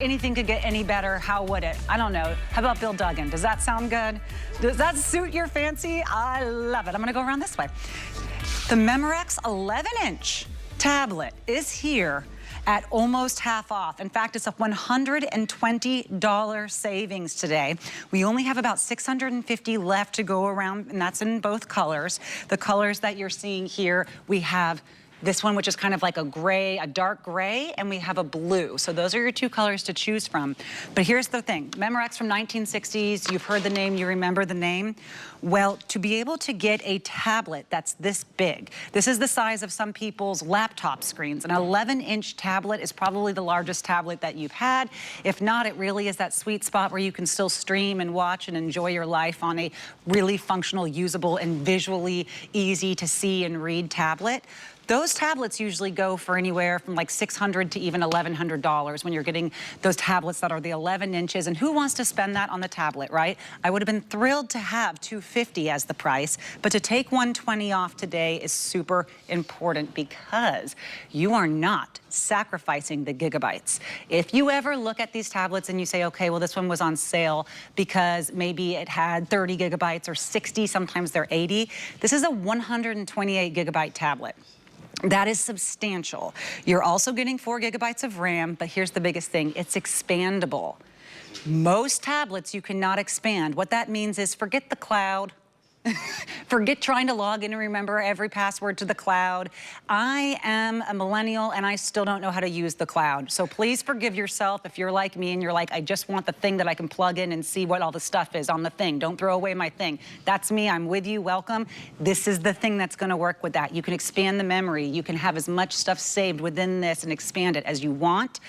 Anything could get any better, how would it? I don't know. How about Bill Duggan? Does that sound good? Does that suit your fancy? I love it. I'm gonna go around this way. The Memorex 11-inch tablet is here at almost half off. In fact, it's a $120 savings today. We only have about 650 left to go around, and that's in both colors. The colors that you're seeing here, we have this one, which is kind of like a gray, a dark gray, and we have a blue. So those are your two colors to choose from. But here's the thing, Memorex from 1960s, you've heard the name, you remember the name. Well, to be able to get a tablet that's this big, this is the size of some people's laptop screens. An 11-inch tablet is probably the largest tablet that you've had. If not, it really is that sweet spot where you can still stream and watch and enjoy your life on a really functional, usable, and visually easy to see and read tablet. Those tablets usually go for anywhere from like $600 to even $1,100 when you're getting those tablets that are the 11 inches. And who wants to spend that on the tablet, right? I would have been thrilled to have $250 as the price, but to take $120 off today is super important because you are not sacrificing the gigabytes. If you ever look at these tablets and you say, okay, well, this one was on sale because maybe it had 30 gigabytes or 60, sometimes they're 80. This is a 128 gigabyte tablet. That is substantial. You're also getting 4 gigabytes of RAM, but here's the biggest thing, it's expandable. Most tablets you cannot expand. What that means is forget the cloud. Forget trying to log in and remember every password to the cloud. I am a millennial and I still don't know how to use the cloud. So please forgive yourself if you're like me and you're like, I just want the thing that I can plug in and see what all the stuff is on the thing. Don't throw away my thing. That's me, I'm with you, welcome. This is the thing that's gonna work with that. You can expand the memory. You can have as much stuff saved within this and expand it as you want.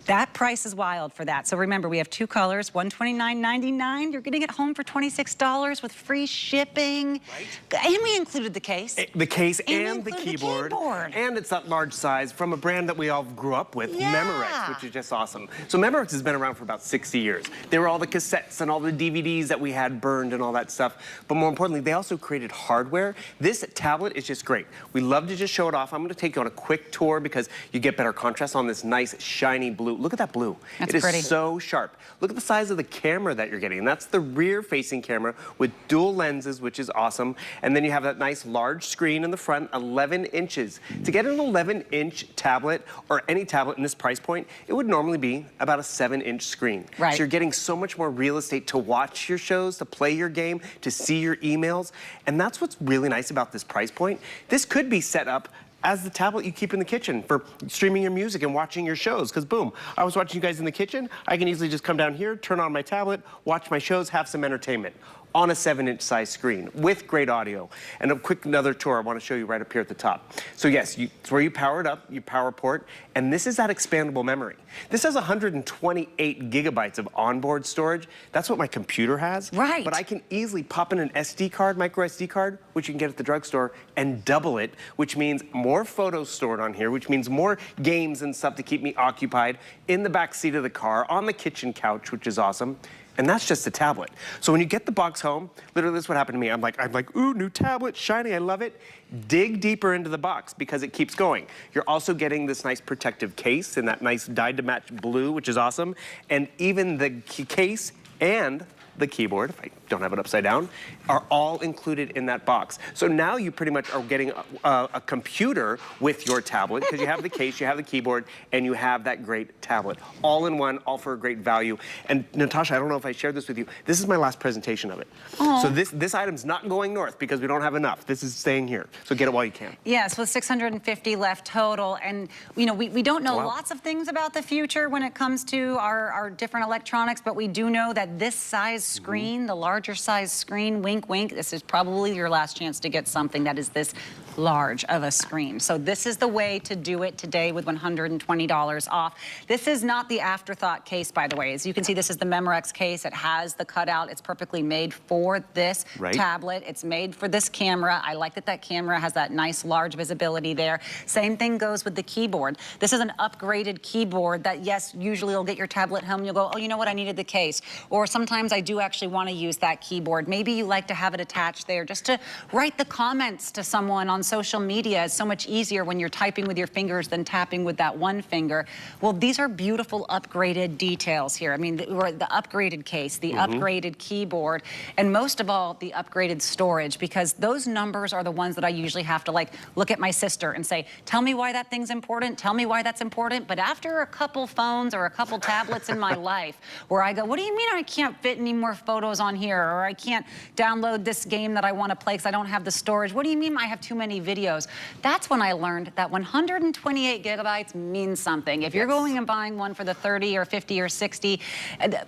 That price is wild for that. So remember, we have two colors, $129.99. You're getting it home for $26 with free shipping. Right. And we included the case. The case and the keyboard. And it's that large size from a brand that we all grew up with, Memorex, which is just awesome. So Memorex has been around for about 60 years. They were all the cassettes and all the DVDs that we had burned and all that stuff. But more importantly, they also created hardware. This tablet is just great. We love to just show it off. I'm gonna take you on a quick tour because you get better contrast on this nice, shiny blue. Look at that blue. That's pretty. It is so sharp. Look at the size of the camera that you're getting. And that's the rear-facing camera with dual lenses, which is awesome. And then you have that nice large screen in the front, 11 inches. To get an 11-inch tablet or any tablet in this price point, it would normally be about a 7-inch screen. Right. So you're getting so much more real estate to watch your shows, to play your game, to see your emails. And that's what's really nice about this price point. This could be set up as the tablet you keep in the kitchen for streaming your music and watching your shows. Because boom, I was watching you guys in the kitchen, I can easily just come down here, turn on my tablet, watch my shows, have some entertainment on a 7-inch size screen with great audio. And a quick another tour I want to show you right up here at the top. So yes, it's where you power it up, you power port, and this is that expandable memory. This has 128 gigabytes of onboard storage. That's what my computer has. Right. But I can easily pop in an SD card, micro SD card, which you can get at the drugstore, and double it, which means more photos stored on here, which means more games and stuff to keep me occupied in the back seat of the car, on the kitchen couch, which is awesome. And that's just a tablet. So when you get the box home, literally this is what happened to me. I'm like, ooh, new tablet, shiny, I love it. Dig deeper into the box because it keeps going. You're also getting this nice protective case in that nice dyed-to-match blue, which is awesome. And even the case and the keyboard, if I don't have it upside down, are all included in that box. So now you pretty much are getting a computer with your tablet because you have the case, you have the keyboard, and you have that great tablet. All in one, all for a great value. And Natasha, I don't know if I shared this with you. This is my last presentation of it. Aww. So this item's not going north because we don't have enough. This is staying here. So get it while you can. Yes, with 650 left total. And you know, we don't know lots of things about the future when it comes to our different electronics, but we do know that this size screen, the larger size screen, wink, wink, this is probably your last chance to get something that is this large of a screen. So this is the way to do it today with $120 off. This is not the afterthought case, by the way. As you can see, this is the Memorex case. It has the cutout. It's perfectly made for this tablet. It's made for this camera. I like that that camera has that nice large visibility there. Same thing goes with the keyboard. This is an upgraded keyboard that, yes, usually you'll get your tablet home and you'll go, oh, you know what, I needed the case. Or sometimes I do do actually want to use that keyboard. Maybe you like to have it attached there just to write the comments to someone on social media. It's so much easier when you're typing with your fingers than tapping with that one finger. Well, these are beautiful upgraded details here. I mean, the upgraded case, the upgraded keyboard, and most of all, the upgraded storage, because those numbers are the ones that I usually have to like look at my sister and say, tell me why that thing's important, tell me why that's important. But after a couple phones or a couple tablets in my life where I go, what do you mean I can't fit any more photos on here, or I can't download this game that I want to play because I don't have the storage? What do you mean I have too many videos? That's when I learned that 128 gigabytes means something. If you're going and buying one for the 30 or 50 or 60,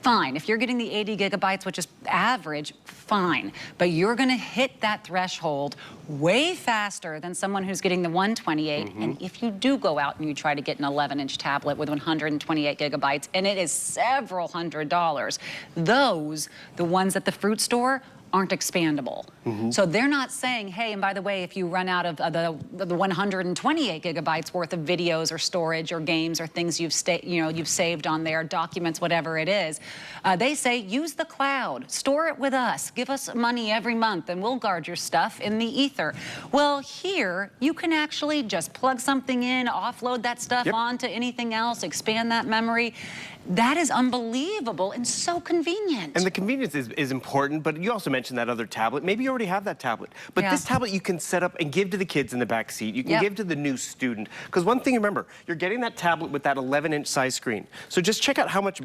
fine. If you're getting the 80 gigabytes, which is average, fine. But you're going to hit that threshold way faster than someone who's getting the 128. And if you do go out and you try to get an 11-inch tablet with 128 gigabytes, and it is several $100s, those, the ones at the fruit store, aren't expandable. So they're not saying, hey, and by the way, if you run out of the 128 gigabytes worth of videos or storage or games or things you've saved on there, documents, whatever it is, they say use the cloud, store it with us, give us money every month, and we'll guard your stuff in the ether. Well, here you can actually just plug something in, offload that stuff onto anything else, expand that memory. That is unbelievable and so convenient. And the convenience is important, but you also mentioned that other tablet. Maybe you already have that tablet. But this tablet you can set up and give to the kids in the back seat. You can give to the new student. Because one thing, remember, you're getting that tablet with that 11-inch size screen. So just check out how much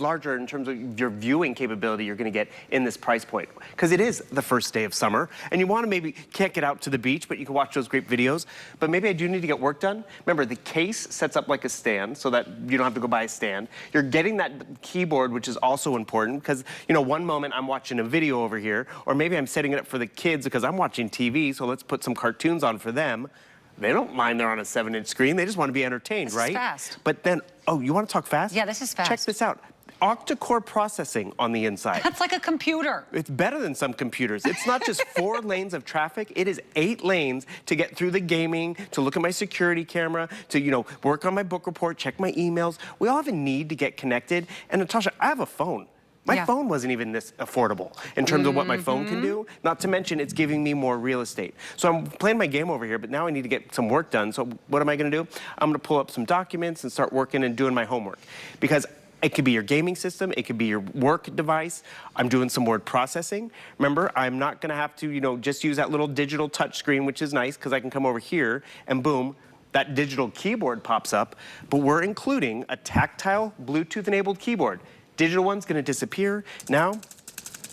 larger in terms of your viewing capability you're going to get in this price point. Because it is the first day of summer, and you want to maybe can't get out to the beach, but you can watch those great videos. But maybe I do need to get work done. Remember, the case sets up like a stand so that you don't have to go buy a stand. You're getting that keyboard, which is also important, because, you know, one moment I'm watching a video over here, or maybe I'm setting it up for the kids because I'm watching TV, so let's put some cartoons on for them. They don't mind they're on a 7-inch screen. They just want to be entertained, right? This is fast. But then, oh, you want to talk fast? Yeah, this is fast. Check this out. Octa-core processing on the inside. That's like a computer. It's better than some computers. It's not just 4 lanes of traffic, it is 8 lanes to get through the gaming, to look at my security camera, to, you know, work on my book report, check my emails. We all have a need to get connected. And Natasha, I have a phone. My phone wasn't even this affordable in terms of what my phone can do, not to mention it's giving me more real estate. So I'm playing my game over here, but now I need to get some work done. So what am I gonna do? I'm gonna pull up some documents and start working and doing my homework. Because it could be your gaming system, it could be your work device. I'm doing some word processing. Remember, I'm not gonna have to, you know, just use that little digital touch screen, which is nice because I can come over here and boom, that digital keyboard pops up, but we're including a tactile Bluetooth-enabled keyboard. Digital one's gonna disappear. Now,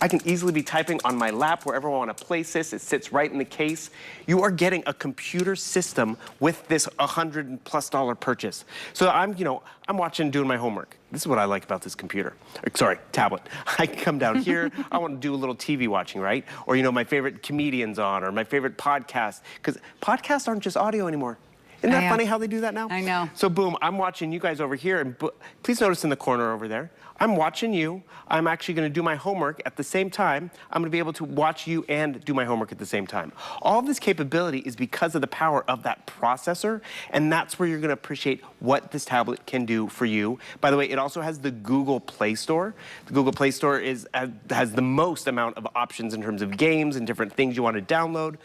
I can easily be typing on my lap wherever I want to place this. It sits right in the case. You are getting a computer system with this $100+ purchase. So I'm watching and doing my homework. This is what I like about this computer. Sorry, tablet. I can come down here. I want to do a little TV watching, right? Or, you know, my favorite comedians on, or my favorite podcast. Because podcasts aren't just audio anymore. Isn't that funny how they do that now? I know. So boom, I'm watching you guys over here, and please notice in the corner over there, I'm watching you. I'm actually gonna do my homework at the same time. I'm gonna be able to watch you and do my homework at the same time. All of this capability is because of the power of that processor, and that's where you're gonna appreciate what this tablet can do for you. By the way, it also has the Google Play Store. The Google Play Store has the most amount of options in terms of games and different things you wanna download.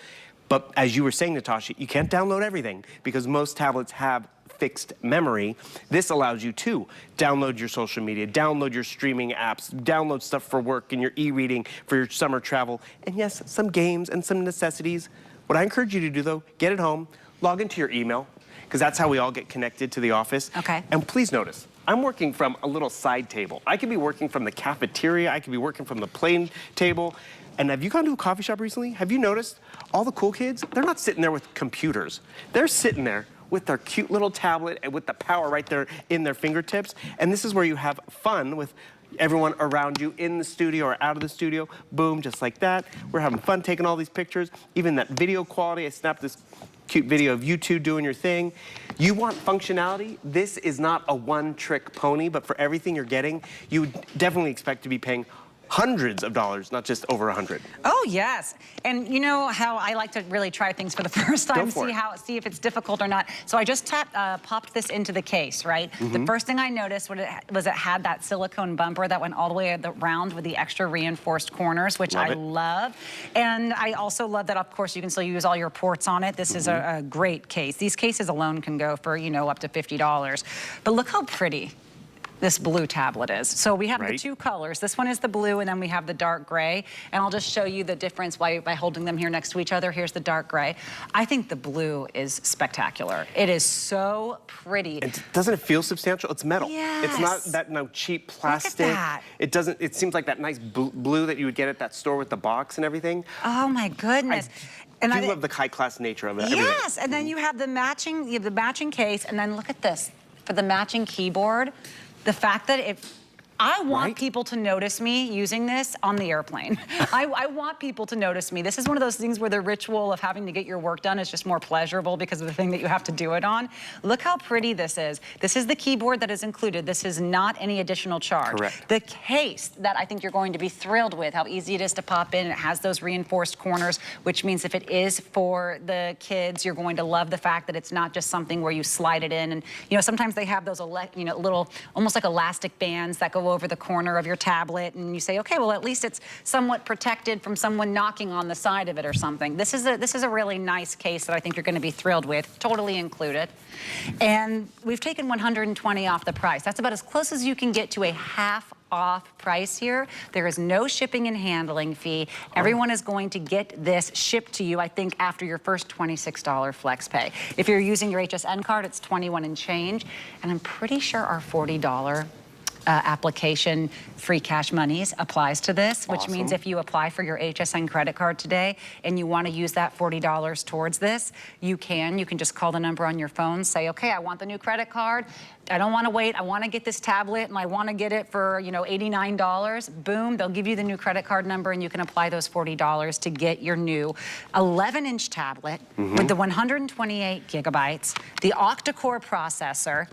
But as you were saying, Natasha, you can't download everything because most tablets have fixed memory. This allows you to download your social media, download your streaming apps, download stuff for work and your e-reading for your summer travel, and yes, some games and some necessities. What I encourage you to do though, get it home, log into your email, because that's how we all get connected to the office. Okay. And please notice, I'm working from a little side table. I could be working from the cafeteria, I could be working from the plane table. And have you gone to a coffee shop recently? Have you noticed all the cool kids? They're not sitting there with computers. They're sitting there with their cute little tablet and with the power right there in their fingertips. And this is where you have fun with everyone around you in the studio or out of the studio. Boom, just like that. We're having fun taking all these pictures. Even that video quality, I snapped this cute video of you two doing your thing. You want functionality? This is not a one-trick pony, but for everything you're getting, you would definitely expect to be paying hundreds of dollars, not just over 100. Oh, yes. And you know how I like to really try things for the first time, see if it's difficult or not. So I just popped this into the case, right? The first thing I noticed was it had that silicone bumper that went all the way around with the extra reinforced corners, which I love. And I also love that, of course, you can still use all your ports on it. This is a great case. These cases alone can go for, you know, up to $50. But look how pretty this blue tablet is. So we have the two colors. This one is the blue, and then we have the dark gray. And I'll just show you the difference by holding them here next to each other. Here's the dark gray. I think the blue is spectacular. It is so pretty. And doesn't it feel substantial? It's metal. Yes. It's not that cheap plastic. Look at that. It seems like that nice blue that you would get at that store with the box and everything. Oh my goodness. I love the high-class nature of it. Yes, and then you have the matching case, and then look at this. For the matching keyboard, the fact that I want people to notice me using this on the airplane. I want people to notice me. This is one of those things where the ritual of having to get your work done is just more pleasurable because of the thing that you have to do it on. Look how pretty this is. This is the keyboard that is included. This is not any additional charge. Correct. The case that I think you're going to be thrilled with, how easy it is to pop in. It has those reinforced corners, which means if it is for the kids, you're going to love the fact that it's not just something where you slide it in. And you know, sometimes they have those little, almost like elastic bands that go over the corner of your tablet, and you say, okay, well, at least it's somewhat protected from someone knocking on the side of it or something. This is a really nice case that I think you're going to be thrilled with, totally included. And we've taken $120 off the price. That's about as close as you can get to a half off price here. There is no shipping and handling fee. Everyone is going to get this shipped to you, I think, after your first $26 flex pay. If you're using your HSN card, it's $21 and change. And I'm pretty sure our $40 application free cash monies applies to this, which means if you apply for your HSN credit card today and you want to use that $40 towards this, you can just call the number on your phone, say, okay, I want the new credit card. I don't want to wait. I want to get this tablet and I want to get it for, you know, $89. Boom, they'll give you the new credit card number and you can apply those $40 to get your new 11-inch tablet with the 128 gigabytes, the octa-core processor.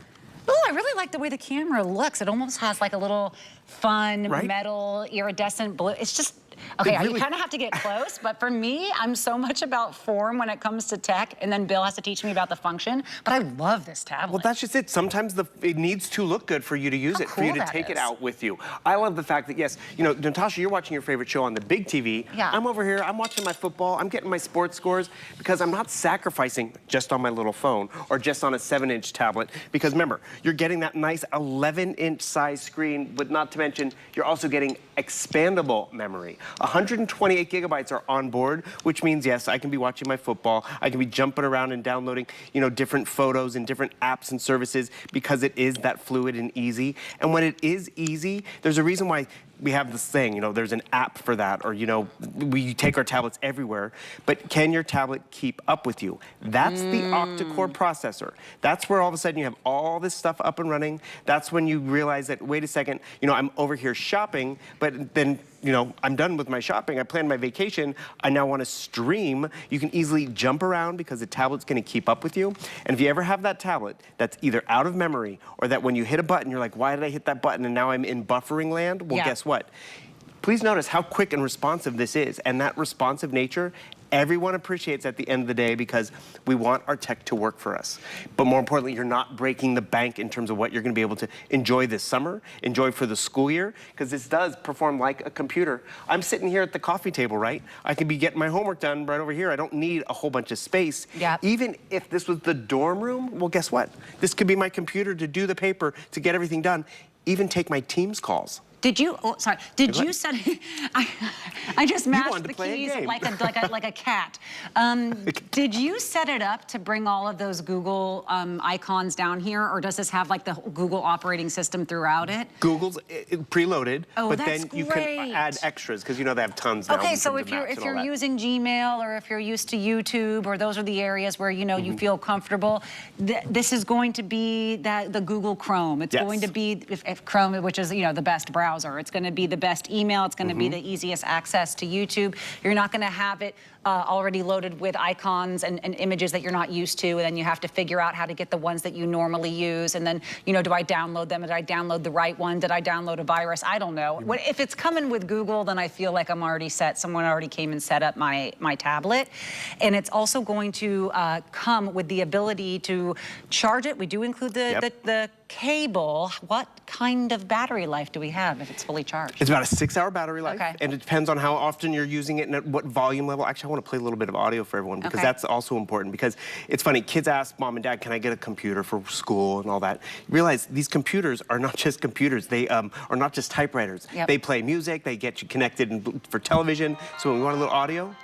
Oh, I really like the way the camera looks. It almost has like a little fun metal iridescent blue. It's just, okay, you kind of have to get close, but for me, I'm so much about form when it comes to tech, and then Bill has to teach me about the function, but I love this tablet. Well, that's just it. Sometimes it needs to look good for you to use it, for you to take it out with you. I love the fact that, yes, you know, Natasha, you're watching your favorite show on the big TV. Yeah. I'm over here, I'm watching my football, I'm getting my sports scores, because I'm not sacrificing just on my little phone or just on a 7-inch tablet, because remember, you're getting that nice 11-inch size screen, but not to mention, you're also getting expandable memory. 128 gigabytes are on board, which means, yes, I can be watching my football, I can be jumping around and downloading, you know, different photos and different apps and services because it is that fluid and easy. And when it is easy, there's a reason why we have this thing, you know, there's an app for that, or, you know, we take our tablets everywhere, but can your tablet keep up with you? That's the octa-core processor. That's where all of a sudden you have all this stuff up and running. That's when you realize that, wait a second, you know, I'm over here shopping, but then, you know, I'm done with my shopping. I planned my vacation. I now want to stream. You can easily jump around because the tablet's going to keep up with you. And if you ever have that tablet that's either out of memory or that when you hit a button, you're like, why did I hit that button and now I'm in buffering land? Well, guess what? Please notice how quick and responsive this is. And that responsive nature, everyone appreciates at the end of the day because we want our tech to work for us. But more importantly, you're not breaking the bank in terms of what you're going to be able to enjoy this summer, enjoy for the school year, because this does perform like a computer. I'm sitting here at the coffee table, right? I can be getting my homework done right over here. I don't need a whole bunch of space. Even if this was the dorm room, well, guess what? This could be my computer to do the paper, to get everything done, even take my Teams calls. Did you, oh, sorry, did you set, I just mashed the keys like a cat. Did you set it up to bring all of those Google icons down here, or does this have like the Google operating system throughout it? Google's preloaded, but that's then you can add extras, because you know they have tons now. Okay, so if you're using Gmail, or if you're used to YouTube, or those are the areas where, you know, you feel comfortable, this is going to be the Google Chrome. It's going to be if Chrome, which is, you know, the best browser browser. It's going to be the best email. It's going to be the easiest access to YouTube. You're not going to have it already loaded with icons and images that you're not used to, and then you have to figure out how to get the ones that you normally use, and then, you know, do I download them? Did I download the right one? Did I download a virus? I don't know. If it's coming with Google, then I feel like I'm already set. Someone already came and set up my tablet. And it's also going to come with the ability to charge it. We do include the cable. What kind of battery life do we have if it's fully charged? It's about a 6-hour battery life, Okay. and it depends on how often you're using it and at what volume level. Actually, I want to play a little bit of audio for everyone because that's also important, because it's funny, kids ask mom and dad, can I get a computer for school and all that? You realize these computers are not just computers. They are not just typewriters. They play music, they get you connected for television, so when we want a little audio.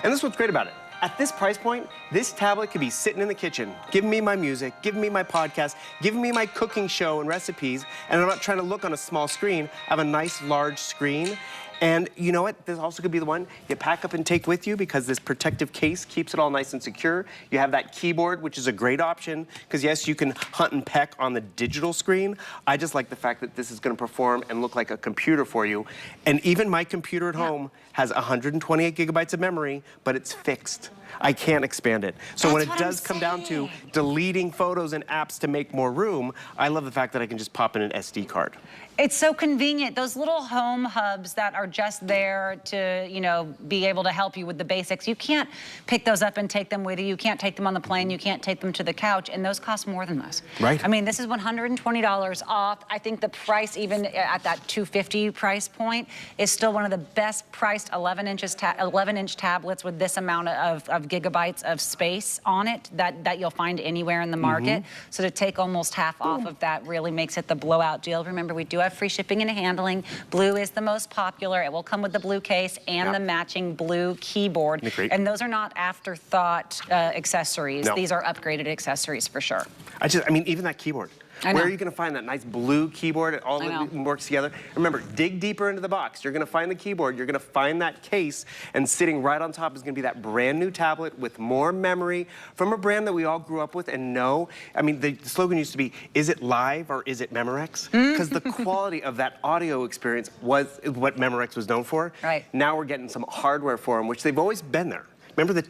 And this is what's great about it. At this price point, this tablet could be sitting in the kitchen, giving me my music, giving me my podcast, giving me my cooking show and recipes, and I'm not trying to look on a small screen. I have a nice large screen. And you know what? This also could be the one you pack up and take with you, because this protective case keeps it all nice and secure. You have that keyboard, which is a great option, because yes, you can hunt and peck on the digital screen. I just like the fact that this is going to perform and look like a computer for you. And even my computer at home has 128 gigabytes of memory, but it's fixed. I can't expand it. So when it does come down to deleting photos and apps to make more room, I love the fact that I can just pop in an SD card. It's so convenient. Those little home hubs that are just there to, you know, be able to help you with the basics. You can't pick those up and take them with you. You can't take them on the plane. You can't take them to the couch, and those cost more than this. Right. I mean, this is $120 off. I think the price, even at that $250 price point, is still one of the best priced 11-inch tablets with this amount of gigabytes of space on it that you'll find anywhere in the market. So to take almost half off of that really makes it the blowout deal. Remember, we do have free shipping and handling. Blue is the most popular. It will come with the blue case and the matching blue keyboard. And those are not afterthought accessories. These are upgraded accessories for sure. I mean, even that keyboard. Where are you going to find that nice blue keyboard? It all works together. Remember, dig deeper into the box. You're going to find the keyboard. You're going to find that case. And sitting right on top is going to be that brand new tablet with more memory from a brand that we all grew up with and know. I mean, the slogan used to be, is it live or is it Memorex? Because the quality of that audio experience was what Memorex was known for. Now we're getting some hardware for them, which they've always been there. Remember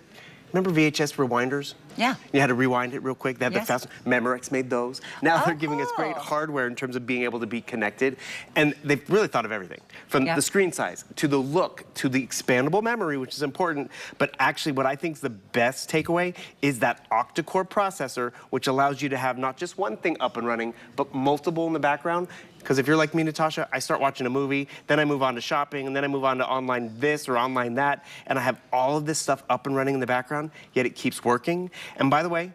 VHS rewinders? Yeah. You had to rewind it real quick. They had the fast. Memorex made those. Now they're giving us great hardware in terms of being able to be connected. And they've really thought of everything. From the screen size, to the look, to the expandable memory, which is important. But actually what I think is the best takeaway is that octa-core processor, which allows you to have not just one thing up and running, but multiple in the background. Because if you're like me, Natasha, I start watching a movie, then I move on to shopping, and then I move on to online this or online that, and I have all of this stuff up and running in the background, yet it keeps working. And by the way,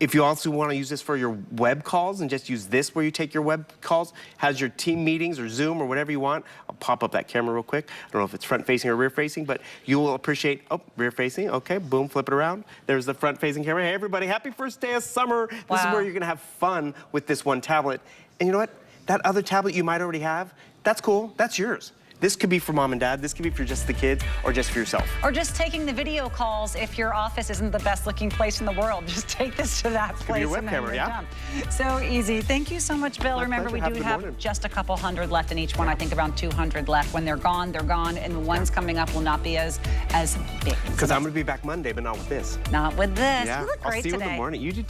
if you also want to use this for your web calls and just use this where you take your web calls, has your team meetings or Zoom or whatever you want. I'll pop up that camera real quick. I don't know if it's front facing or rear facing, but you will appreciate, rear facing, okay, boom, flip it around. There's the front facing camera. Hey everybody, happy first day of summer. This is where you're gonna have fun with this one tablet. And you know what? That other tablet you might already have, that's cool, that's yours. This could be for mom and dad, this could be for just the kids, or just for yourself. Or just taking the video calls if your office isn't the best looking place in the world. Just take this to that place. Your web camera, done. So easy. Thank you so much, Bill. Remember, we do have just a couple hundred left in each one. I think around 200 left. When they're gone, they're gone. And the ones coming up will not be as big. Because I'm going to be back Monday, but not with this. Not with this. Yeah. You look great I'll see you today. in the morning. You do too.